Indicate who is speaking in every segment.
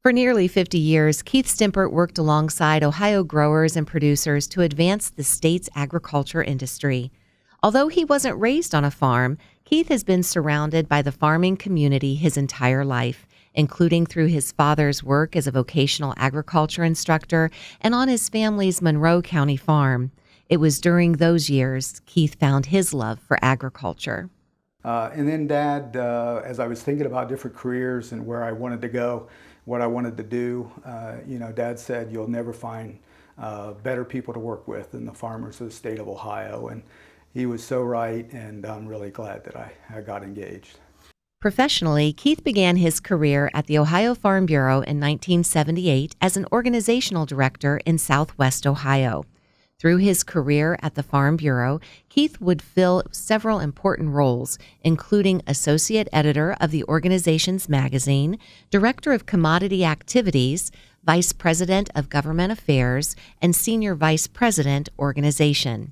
Speaker 1: For nearly 50 years, Keith Stimpert worked alongside Ohio growers and producers to advance the state's agriculture industry. Although he wasn't raised on a farm, Keith has been surrounded by the farming community his entire life, including through his father's work as a vocational agriculture instructor and on his family's Monroe County farm. It was during those years Keith found his love for agriculture.
Speaker 2: And then Dad, as I was thinking about different careers and where I wanted to go, what I wanted to do, Dad said, you'll never find better people to work with than the farmers of the state of Ohio. And he was so right, and I'm really glad that I got engaged.
Speaker 1: Professionally, Keith began his career at the Ohio Farm Bureau in 1978 as an organizational director in Southwest Ohio. Through his career at the Farm Bureau, Keith would fill several important roles, including associate editor of the organization's magazine, director of commodity activities, vice president of government affairs, and senior vice president organization.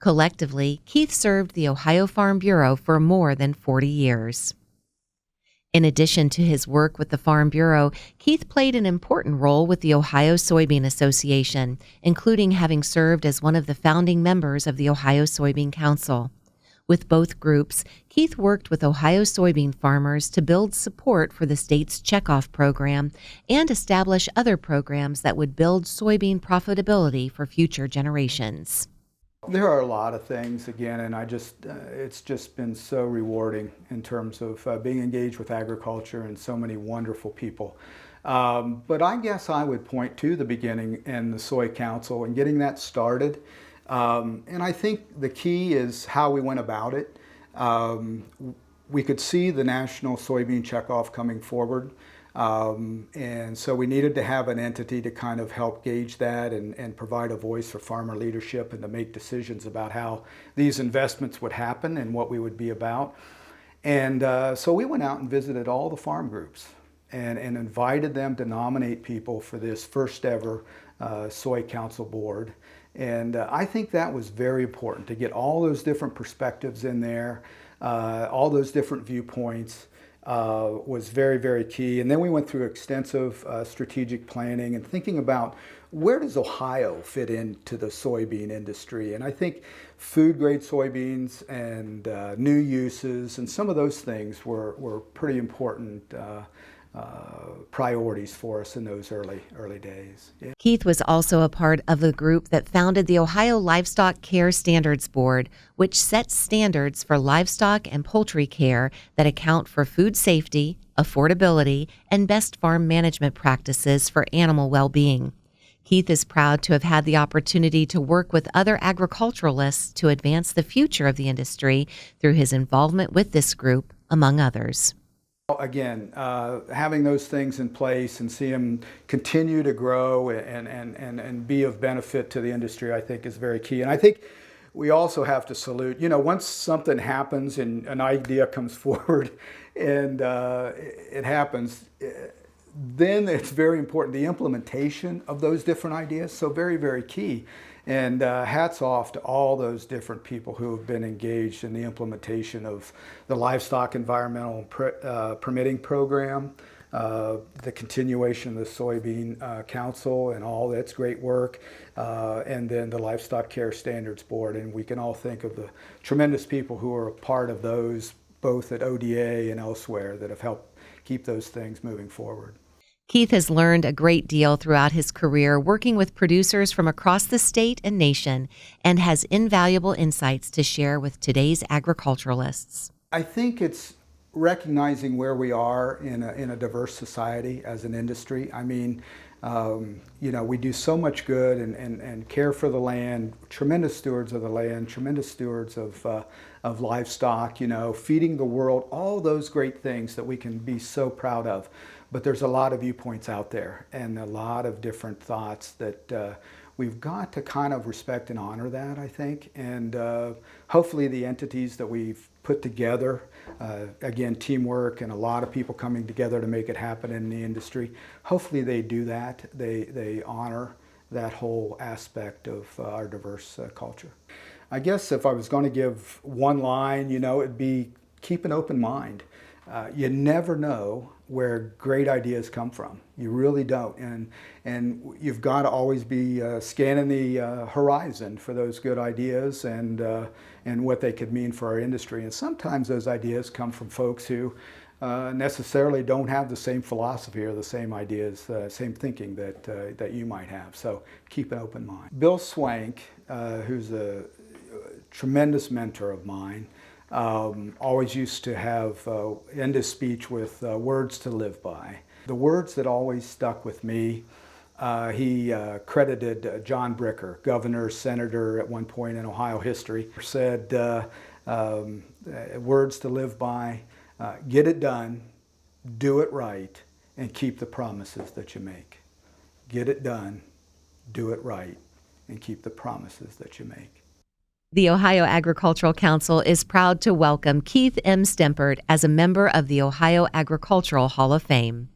Speaker 1: Collectively, Keith served the Ohio Farm Bureau for more than 40 years. In addition to his work with the Farm Bureau, Keith played an important role with the Ohio Soybean Association, including having served as one of the founding members of the Ohio Soybean Council. With both groups, Keith worked with Ohio soybean farmers to build support for the state's checkoff program and establish other programs that would build soybean profitability for future generations.
Speaker 2: There are a lot of things, again, and it's just been so rewarding in terms of being engaged with agriculture and so many wonderful people. But I guess I would point to the beginning and the Soy Council and getting that started. And I think the key is how we went about it. We could see the national soybean checkoff coming forward. And so we needed to have an entity to kind of help gauge that and provide a voice for farmer leadership and to make decisions about how these investments would happen and what we would be about. And so we went out and visited all the farm groups and invited them to nominate people for this first ever Soy Council board. And I think that was very important to get all those different perspectives in there, all those different viewpoints. Was very, very key. And then we went through extensive strategic planning and thinking about where does Ohio fit into the soybean industry. And I think food grade soybeans and new uses and some of those things were pretty important priorities for us in those early days. Yeah.
Speaker 1: Keith was also a part of the group that founded the Ohio Livestock Care Standards Board, which sets standards for livestock and poultry care that account for food safety, affordability, and best farm management practices for animal well-being. Keith is proud to have had the opportunity to work with other agriculturalists to advance the future of the industry through his involvement with this group, among others.
Speaker 2: Again, having those things in place and see them continue to grow and be of benefit to the industry, I think is very key. And I think we also have to salute, once something happens and an idea comes forward and it happens, then it's very important, the implementation of those different ideas, so very, very key. And hats off to all those different people who have been engaged in the implementation of the Livestock Environmental Permitting Program, the continuation of the Soybean Council and all that's great work, and then the Livestock Care Standards Board. And we can all think of the tremendous people who are a part of those, both at ODA and elsewhere, that have helped keep those things moving forward.
Speaker 1: Keith has learned a great deal throughout his career working with producers from across the state and nation and has invaluable insights to share with today's agriculturalists.
Speaker 2: I think it's recognizing where we are in a diverse society as an industry. I mean, we do so much good and care for the land, tremendous stewards of the land, tremendous stewards of livestock, feeding the world, all those great things that we can be so proud of. But there's a lot of viewpoints out there and a lot of different thoughts that we've got to kind of respect and honor that, I think. And hopefully the entities that we've put together, again, teamwork and a lot of people coming together to make it happen in the industry, hopefully they do that. They honor that whole aspect of our diverse culture. I guess if I was going to give one line, it'd be keep an open mind. You never know where great ideas come from. You really don't. And you've got to always be scanning the horizon for those good ideas and what they could mean for our industry. And sometimes those ideas come from folks who necessarily don't have the same philosophy or the same ideas, same thinking that you might have. So keep an open mind. Bill Swank, who's a tremendous mentor of mine, always used to have end his speech with words to live by. The words that always stuck with me, he credited John Bricker, governor, senator at one point in Ohio history, said words to live by: get it done, do it right, and keep the promises that you make. Get it done, do it right, and keep the promises that you make.
Speaker 1: The Ohio Agricultural Council is proud to welcome Keith M. Stimpert as a member of the Ohio Agricultural Hall of Fame.